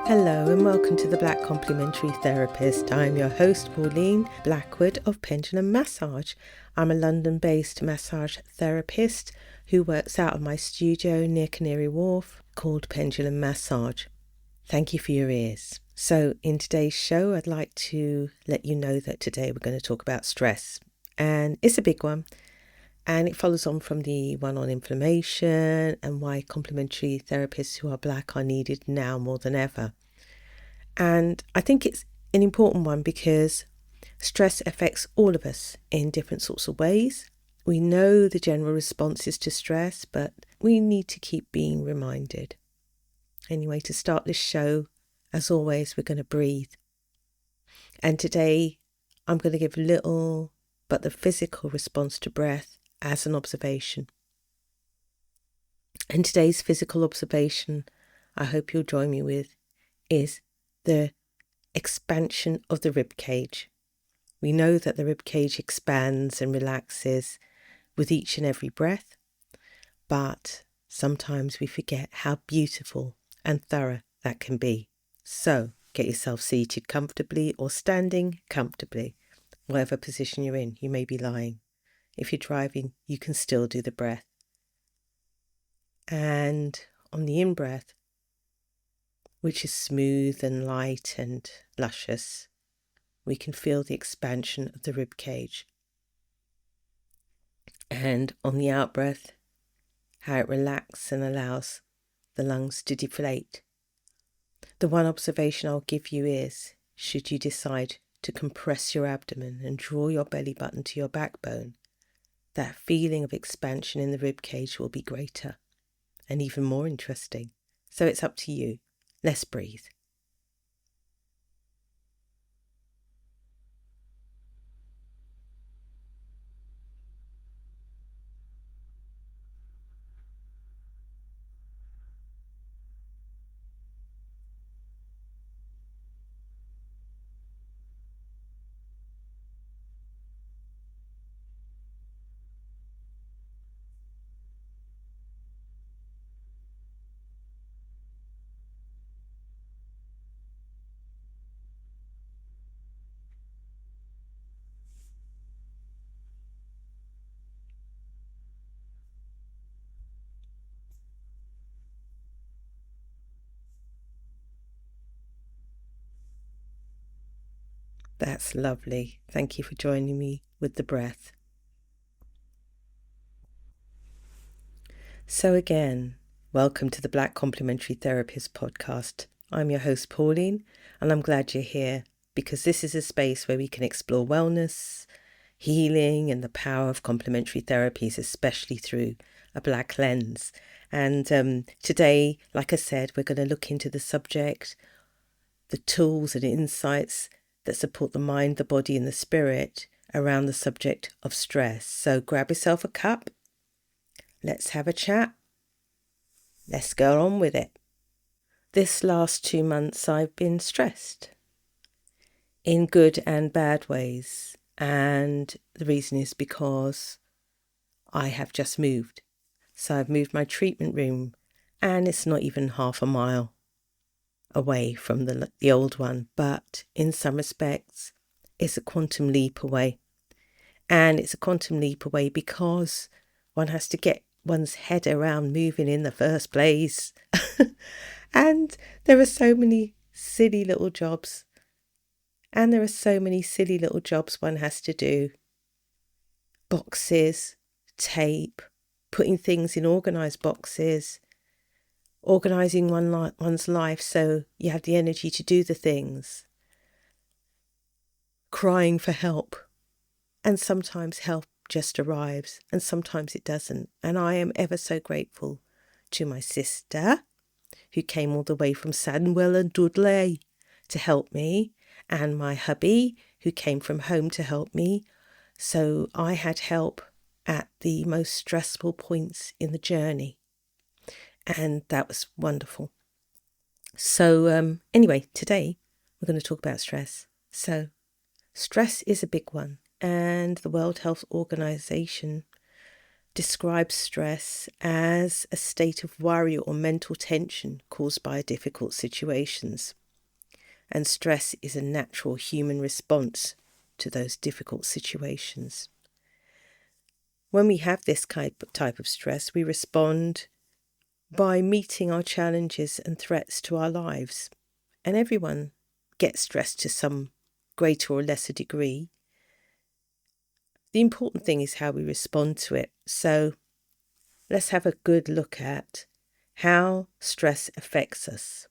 Hello and welcome to the Black Complementary Therapist. I'm your host, Pauline Blackwood of Pendulum Massage. I'm a London-based massage therapist who works out of my studio near Canary Wharf called Pendulum Massage. Thank you for your ears. So in today's show, I'd like to let you know that today we're going to talk about stress. And it's a big one. And it follows on from the one on inflammation and why complementary therapists who are Black are needed now more than ever. And I think it's an important one because stress affects all of us in different sorts of ways. We know the general responses to stress, but we need to keep being reminded. Anyway, to start this show, as always, we're going to breathe. And today, I'm going to give little but the physical response to breath as an observation. And today's physical observation, I hope you'll join me with, is the expansion of the rib cage. We know that the rib cage expands and relaxes with each and every breath, but sometimes we forget how beautiful and thorough that can be. So get yourself seated comfortably or standing comfortably, whatever position you're in. You may be lying. If you're driving, you can still do the breath. And on the in-breath, which is smooth and light and luscious, we can feel the expansion of the rib cage. And on the out-breath, how it relaxes and allows the lungs to deflate. The one observation I'll give you is, should you decide to compress your abdomen and draw your belly button to your backbone, that feeling of expansion in the rib cage will be greater and even more interesting. So it's up to you. Let's breathe. That's lovely. Thank you for joining me with the breath. So again, welcome to the Black Complementary Therapist podcast. I'm your host, Pauline, and I'm glad you're here because this is a space where we can explore wellness, healing, and the power of complementary therapies, especially through a Black lens. And today, like I said, we're going to look into the subject, the tools and insights that support the mind, the body, and the spirit around the subject of stress. So grab yourself a cup. Let's have a chat. Let's go on with it. This last 2 months I've been stressed in good and bad ways. And the reason is because I have just moved. So I've moved my treatment room and it's not even half a mile away from the old one. But in some respects, it's a quantum leap away. And it's a quantum leap away because one has to get one's head around moving in the first place. And there are so many silly little jobs. And there are so many silly little jobs one has to do. Boxes, tape, putting things in organised boxes, organising one's life so you have the energy to do the things. Crying for help. And sometimes help just arrives and sometimes it doesn't. And I am ever so grateful to my sister who came all the way from Sandwell and Dudley to help me, and my hubby who came from home to help me. So I had help at the most stressful points in the journey, and that was wonderful. So anyway, today we're going to talk about stress. So stress is a big one, and the World Health Organization describes stress as a state of worry or mental tension caused by difficult situations. And stress is a natural human response to those difficult situations. When we have this type of stress, we respond by meeting our challenges and threats to our lives. And everyone gets stressed to some greater or lesser degree. The important thing is how we respond to it. So let's have a good look at how stress affects us.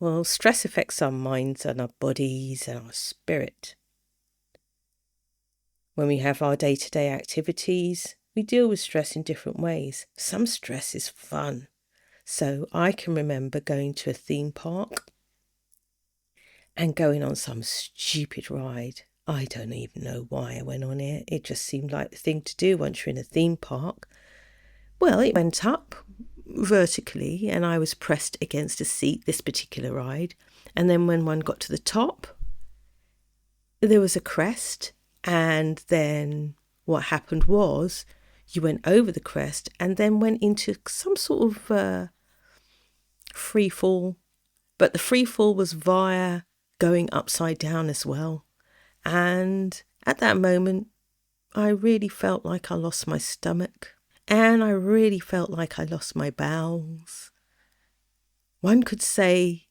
Well, stress affects our minds and our bodies and our spirit. When we have our day-to-day activities, we deal with stress in different ways. Some stress is fun. So I can remember going to a theme park and going on some stupid ride. I don't even know why I went on it. It just seemed like the thing to do once you're in a theme park. Well, it went up vertically and I was pressed against a seat, this particular ride. And then when one got to the top, there was a crest. And then what happened was you went over the crest and then went into some sort of free fall. But the free fall was via going upside down as well. And at that moment, I really felt like I lost my stomach. And I really felt like I lost my bowels. One could say,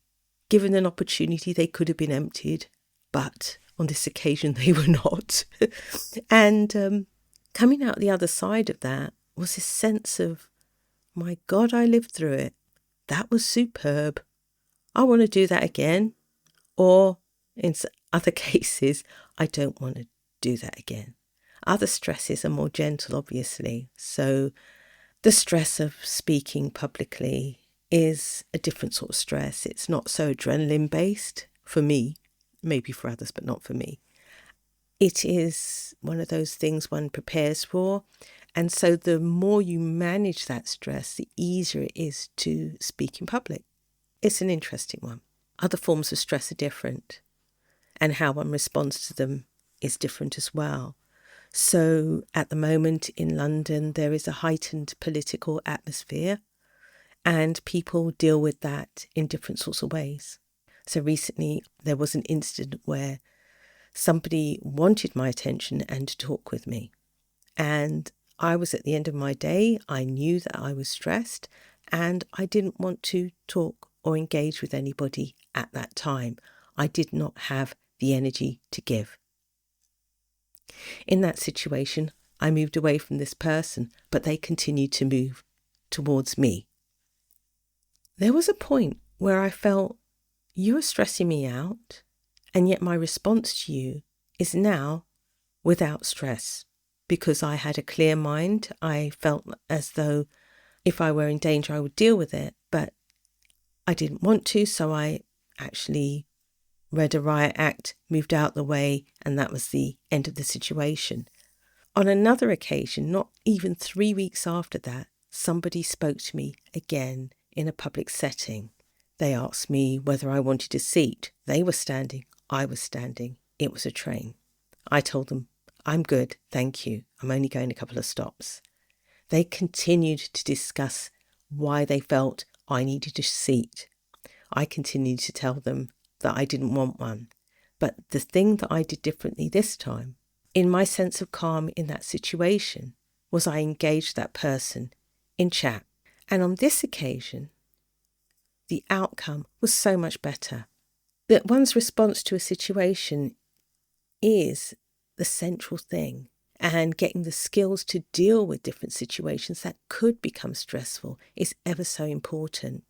given an opportunity, they could have been emptied. But on this occasion, they were not. And coming out the other side of that was this sense of, my God, I lived through it. That was superb. I want to do that again. Or in other cases, I don't want to do that again. Other stresses are more gentle, obviously. So the stress of speaking publicly is a different sort of stress. It's not so adrenaline based for me, maybe for others, but not for me. It is one of those things one prepares for. And so the more you manage that stress, the easier it is to speak in public. It's an interesting one. Other forms of stress are different, and how one responds to them is different as well. So at the moment in London, there is a heightened political atmosphere, and people deal with that in different sorts of ways. So recently there was an incident where somebody wanted my attention and to talk with me. And I was at the end of my day. I knew that I was stressed and I didn't want to talk or engage with anybody at that time. I did not have the energy to give. In that situation, I moved away from this person, but they continued to move towards me. There was a point where I felt, you are stressing me out, and yet my response to you is now without stress. Because I had a clear mind, I felt as though if I were in danger, I would deal with it, but I didn't want to, so I actually read a riot act, moved out the way, and that was the end of the situation. On another occasion, not even 3 weeks after that, somebody spoke to me again in a public setting. They asked me whether I wanted a seat. They were standing, I was standing. It was a train. I told them, I'm good, thank you. I'm only going a couple of stops. They continued to discuss why they felt I needed a seat. I continued to tell them that I didn't want one. But the thing that I did differently this time, in my sense of calm in that situation, was I engaged that person in chat. And on this occasion, the outcome was so much better. That one's response to a situation is the central thing, and getting the skills to deal with different situations that could become stressful is ever so important.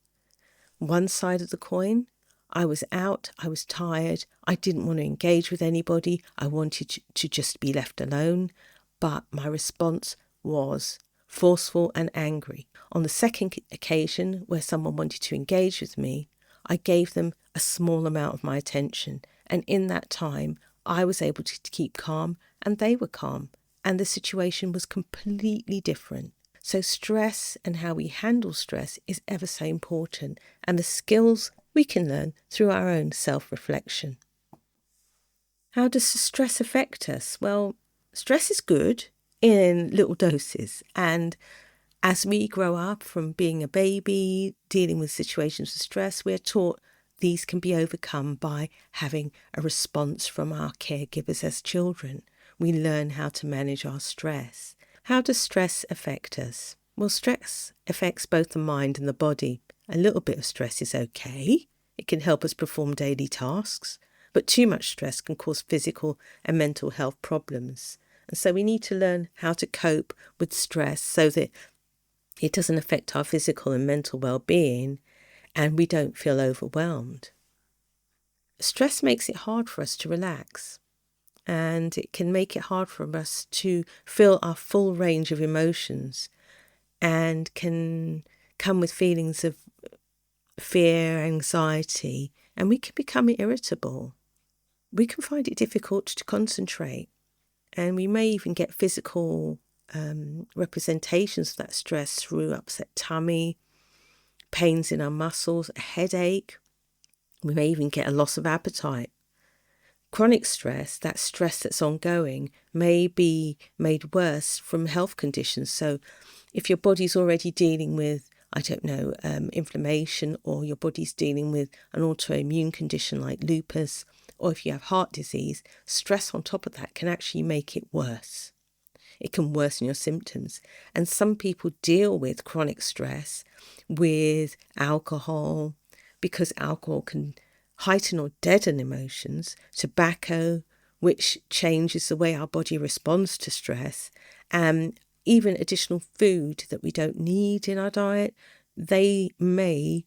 One side of the coin, I was out, I was tired, I didn't want to engage with anybody, I wanted to just be left alone, but my response was forceful and angry. On the second occasion where someone wanted to engage with me, I gave them a small amount of my attention, and in that time I was able to keep calm and they were calm, and the situation was completely different. So stress and how we handle stress is ever so important, and the skills we can learn through our own self-reflection. How does stress affect us? Well, stress is good in little doses. And as we grow up from being a baby, dealing with situations of stress, we're taught these can be overcome by having a response from our caregivers as children. We learn how to manage our stress. How does stress affect us? Well, stress affects both the mind and the body. A little bit of stress is okay. It can help us perform daily tasks, but too much stress can cause physical and mental health problems. And so we need to learn how to cope with stress so that it doesn't affect our physical and mental well-being and we don't feel overwhelmed. Stress makes it hard for us to relax, and it can make it hard for us to feel our full range of emotions, and can come with feelings of fear, anxiety, and we can become irritable. We can find it difficult to concentrate, and we may even get physical representations of that stress through upset tummy, pains in our muscles, a headache. We may even get a loss of appetite. Chronic stress, that stress that's ongoing, may be made worse from health conditions. So if your body's already dealing with, inflammation, or your body's dealing with an autoimmune condition like lupus, or if you have heart disease, stress on top of that can actually make it worse. It can worsen your symptoms. And some people deal with chronic stress with alcohol, because alcohol can heighten or deaden emotions, tobacco, which changes the way our body responds to stress, even additional food that we don't need in our diet. They may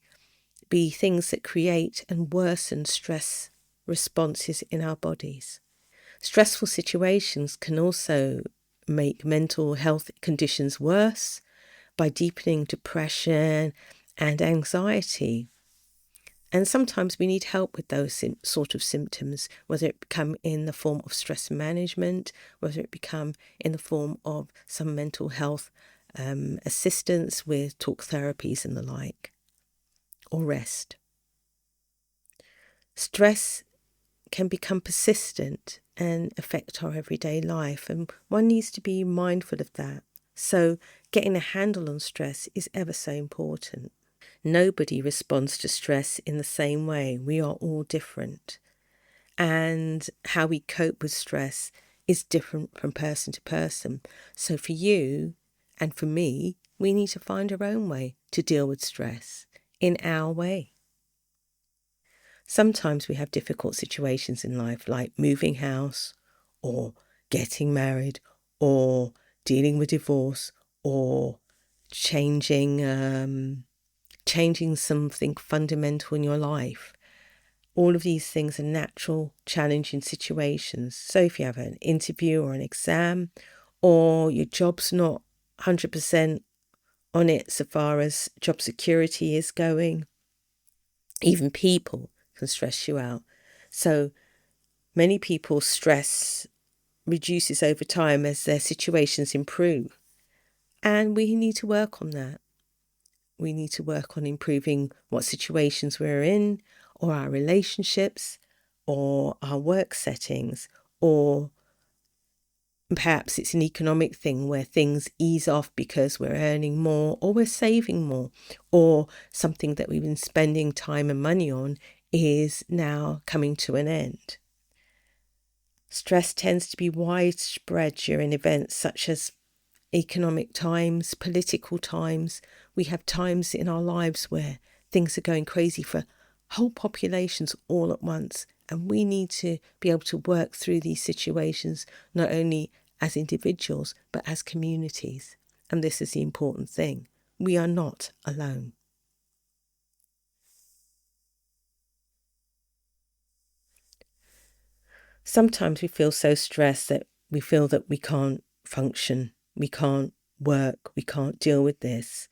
be things that create and worsen stress responses in our bodies. Stressful situations can also make mental health conditions worse by deepening depression and anxiety. And sometimes we need help with those sort of symptoms, whether it become in the form of stress management, whether it become in the form of some mental health assistance with talk therapies and the like, or rest. Stress can become persistent and affect our everyday life, and one needs to be mindful of that. So getting a handle on stress is ever so important. Nobody responds to stress in the same way. We are all different. And how we cope with stress is different from person to person. So for you and for me, we need to find our own way to deal with stress in our way. Sometimes we have difficult situations in life, like moving house, or getting married, or dealing with divorce, or changing something fundamental in your life. All of these things are natural, challenging situations. So if you have an interview or an exam, or your job's not 100% on it so far as job security is going, even people can stress you out. So many people's stress reduces over time as their situations improve. And we need to work on that. We need to work on improving what situations we're in, or our relationships, or our work settings, or perhaps it's an economic thing where things ease off because we're earning more, or we're saving more, or something that we've been spending time and money on is now coming to an end. Stress tends to be widespread during events such as economic times, political times. We have times in our lives where things are going crazy for whole populations all at once. And we need to be able to work through these situations, not only as individuals, but as communities. And this is the important thing. We are not alone. Sometimes we feel so stressed that we feel that we can't function, we can't work, we can't deal with this.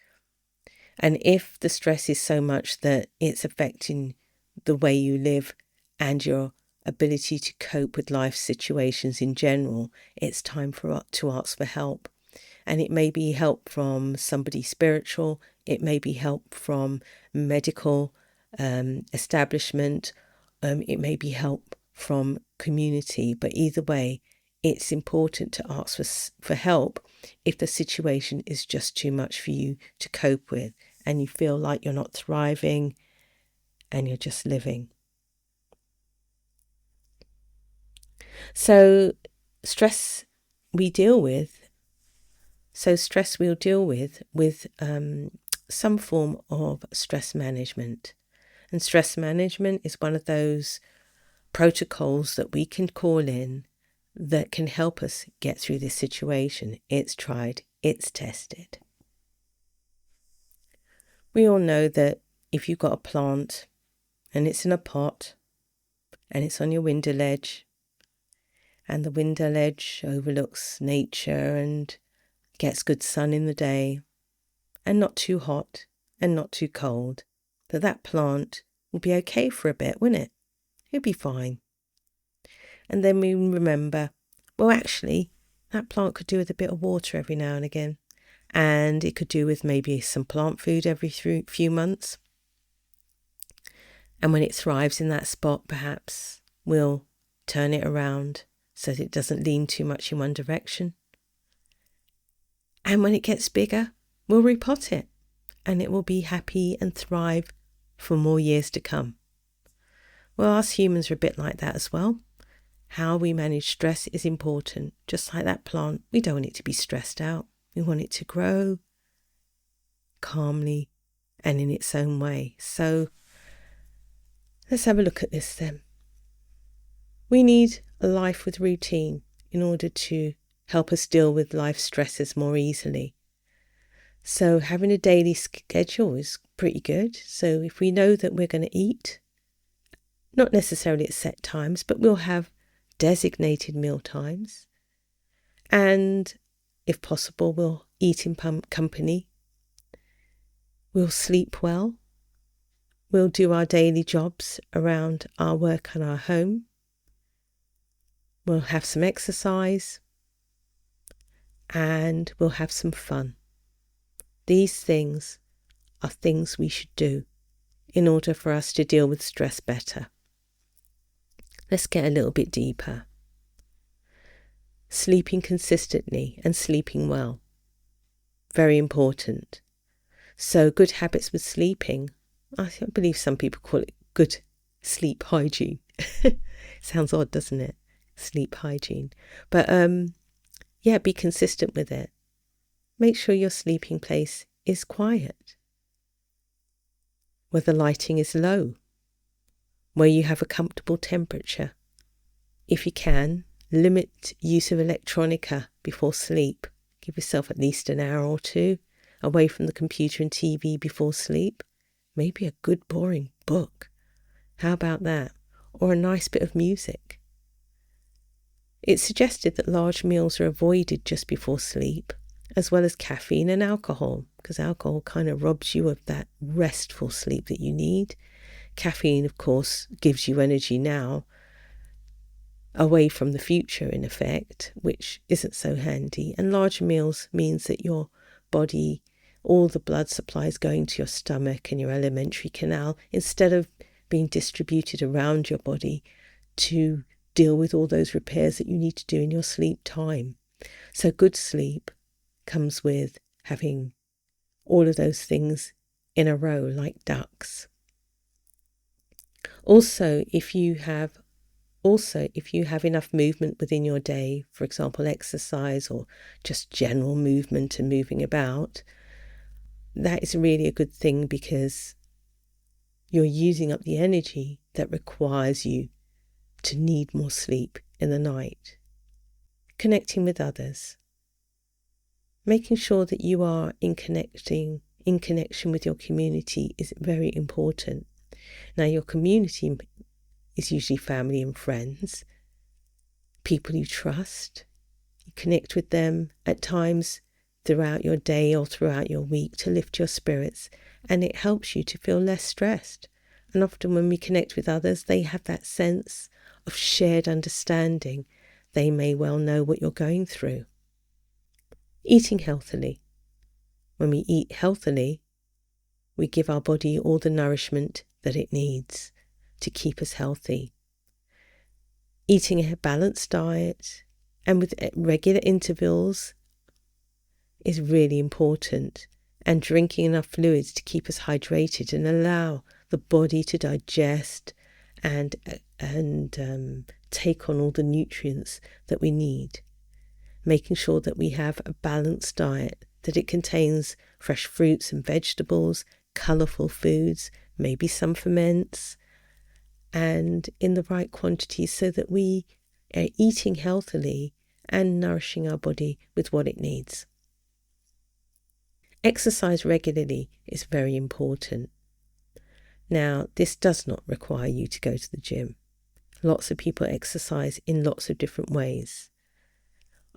And if the stress is so much that it's affecting the way you live and your ability to cope with life situations in general, it's time to ask for help. And it may be help from somebody spiritual, it may be help from medical establishment, it may be help from community, but either way, it's important to ask for help if the situation is just too much for you to cope with and you feel like you're not thriving and you're just living. So stress we'll deal with with some form of stress management. And stress management is one of those protocols that we can call in that can help us get through this situation. It's tried, it's tested. We all know that if you've got a plant and it's in a pot and it's on your window ledge and the window ledge overlooks nature and gets good sun in the day and not too hot and not too cold, that plant will be okay for a bit, won't it? It'll be fine. And then we remember, well, actually, that plant could do with a bit of water every now and again. And it could do with maybe some plant food every few months. And when it thrives in that spot, perhaps we'll turn it around so that it doesn't lean too much in one direction. And when it gets bigger, we'll repot it and it will be happy and thrive for more years to come. Well, us humans are a bit like that as well. How we manage stress is important. Just like that plant, we don't want it to be stressed out. We want it to grow calmly and in its own way. So let's have a look at this then. We need a life with routine in order to help us deal with life stresses more easily. So having a daily schedule is pretty good. So if we know that we're going to eat, not necessarily at set times, but we'll have designated meal times. And if possible, we'll eat in company. We'll sleep well. We'll do our daily jobs around our work and our home. We'll have some exercise. And we'll have some fun. These things are things we should do in order for us to deal with stress better. Let's get a little bit deeper. Sleeping consistently and sleeping well. Very important. So good habits with sleeping. I believe some people call it good sleep hygiene. Sounds odd, doesn't it? Sleep hygiene. But be consistent with it. Make sure your sleeping place is quiet. Where the lighting is low. Where you have a comfortable temperature. If you can, limit use of electronica before sleep. Give yourself at least an hour or two away from the computer and TV before sleep. Maybe a good boring book. How about that? Or a nice bit of music. It's suggested that large meals are avoided just before sleep, as well as caffeine and alcohol, because alcohol kind of robs you of that restful sleep that you need. Caffeine, of course, gives you energy now, away from the future in effect, which isn't so handy. And large meals means that your body, all the blood supply is going to your stomach and your alimentary canal instead of being distributed around your body to deal with all those repairs that you need to do in your sleep time. So good sleep comes with having all of those things in a row like ducks. Also, if you have enough movement within your day, for example, exercise or just general movement and moving about, that is really a good thing because you're using up the energy that requires you to need more sleep in the night. Connecting with others. Making sure that you are in connection with your community is very important. Now, your community is usually family and friends, people you trust. You connect with them at times throughout your day or throughout your week to lift your spirits, and it helps you to feel less stressed. And often when we connect with others, they have that sense of shared understanding. They may well know what you're going through. Eating healthily. When we eat healthily, we give our body all the nourishment that it needs to keep us healthy. Eating a balanced diet, and with regular intervals is really important, and drinking enough fluids to keep us hydrated and allow the body to digest and take on all the nutrients that we need. Making sure that we have a balanced diet, that it contains fresh fruits and vegetables, colourful foods, maybe some ferments, and in the right quantities so that we are eating healthily and nourishing our body with what it needs. Exercise regularly is very important. Now, this does not require you to go to the gym. Lots of people exercise in lots of different ways.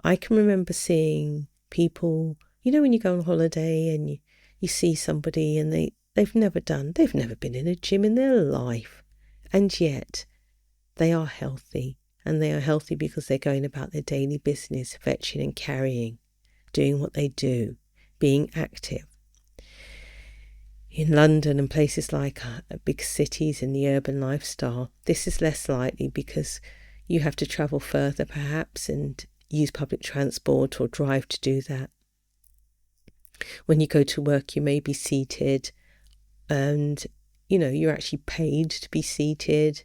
I can remember seeing people, when you go on holiday and you see somebody and they've never been in a gym in their life, and yet they are healthy, and they are healthy because they're going about their daily business, fetching and carrying, doing what they do, being active. In London and places like big cities in the urban lifestyle, this is less likely because you have to travel further perhaps and use public transport or drive to do that. When you go to work, you may be seated and, you're actually paid to be seated.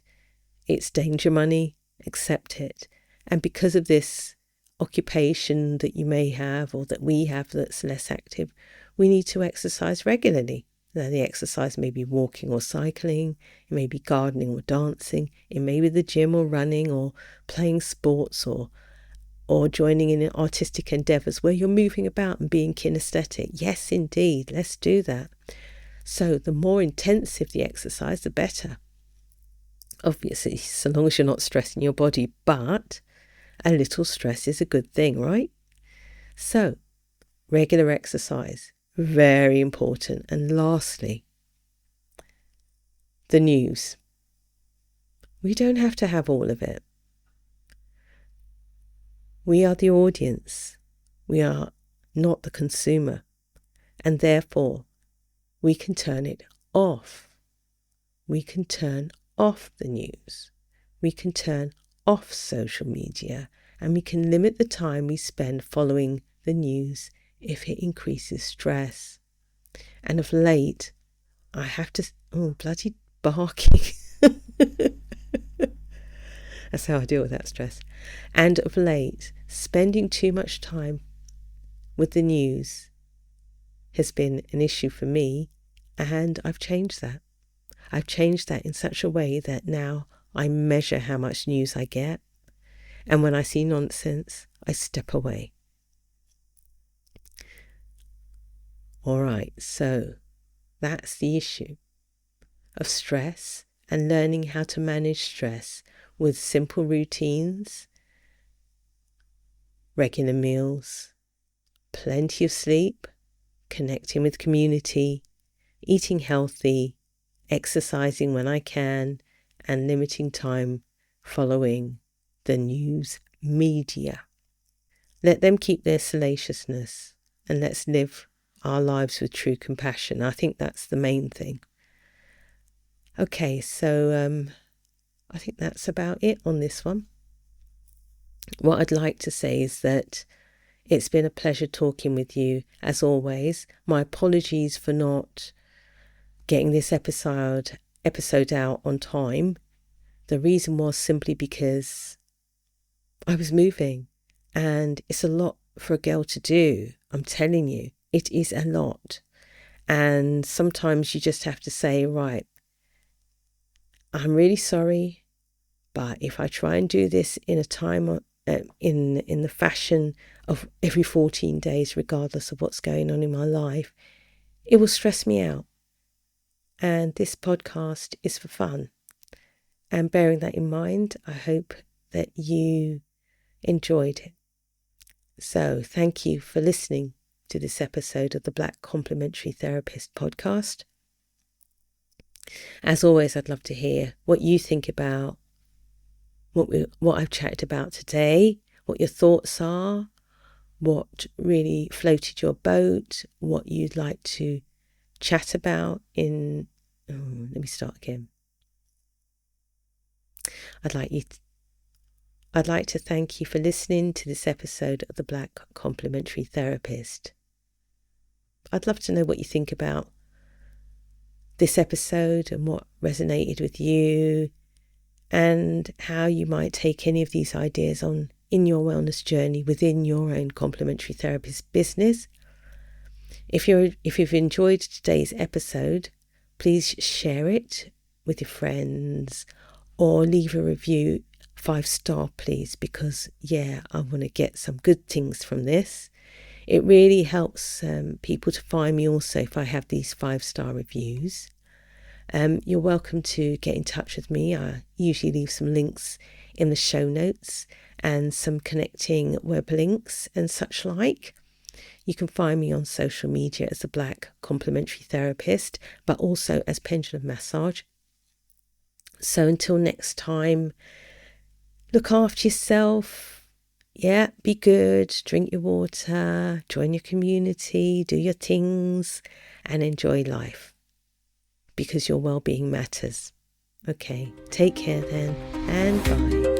It's danger money, accept it. And because of this occupation that you may have or that we have that's less active, we need to exercise regularly. Now, the exercise may be walking or cycling, it may be gardening or dancing, it may be the gym or running or playing sports or joining in artistic endeavours where you're moving about and being kinesthetic. Yes, indeed, let's do that. So the more intensive the exercise, the better. Obviously, so long as you're not stressing your body, but a little stress is a good thing, right? So, regular exercise, very important. And lastly, the news. We don't have to have all of it. We are the audience. We are not the consumer. And therefore, we can turn it off. We can turn off the news. We can turn off social media, and we can limit the time we spend following the news if it increases stress. And of late, I have to... bloody barking. That's how I deal with that stress. And of late, spending too much time with the news has been an issue for me, and I've changed that. I've changed that in such a way that now I measure how much news I get, and when I see nonsense, I step away. All right, so that's the issue of stress and learning how to manage stress with simple routines, regular meals, plenty of sleep, connecting with community, eating healthy, exercising when I can, and limiting time following the news media. Let them keep their salaciousness, and let's live our lives with true compassion. I think that's the main thing. Okay, so I think that's about it on this one. What I'd like to say is that it's been a pleasure talking with you, as always. My apologies for not getting this episode out on time. The reason was simply because I was moving, and it's a lot for a girl to do. I'm telling you, it is a lot. And sometimes you just have to say, right, I'm really sorry, but if I try and do this in a time in the fashion of every 14 days, regardless of what's going on in my life, it will stress me out. And this podcast is for fun. And bearing that in mind, I hope that you enjoyed it. So thank you for listening to this episode of the Black Complementary Therapist podcast. As always, I'd love to hear what you think about what I've chatted about today, what your thoughts are, what really floated your boat, what you'd like to chat about let me start again. I'd like you I'd like to thank you for listening to this episode of the Black Complementary Therapist. I'd love to know what you think about this episode and what resonated with you, and how you might take any of these ideas on in your wellness journey within your own complementary therapist business. If you've enjoyed today's episode, please share it with your friends or leave a review, 5-star please, because I want to get some good things from this. It really helps people to find me also if I have these 5-star reviews. You're welcome to get in touch with me. I usually leave some links in the show notes and some connecting web links and such like. You can find me on social media as the Black Complementary Therapist, but also as Pendulum Massage. So until next time, look after yourself. Be good, drink your water, join your community, do your things, and enjoy life, because your well-being matters. Okay, take care then, and bye.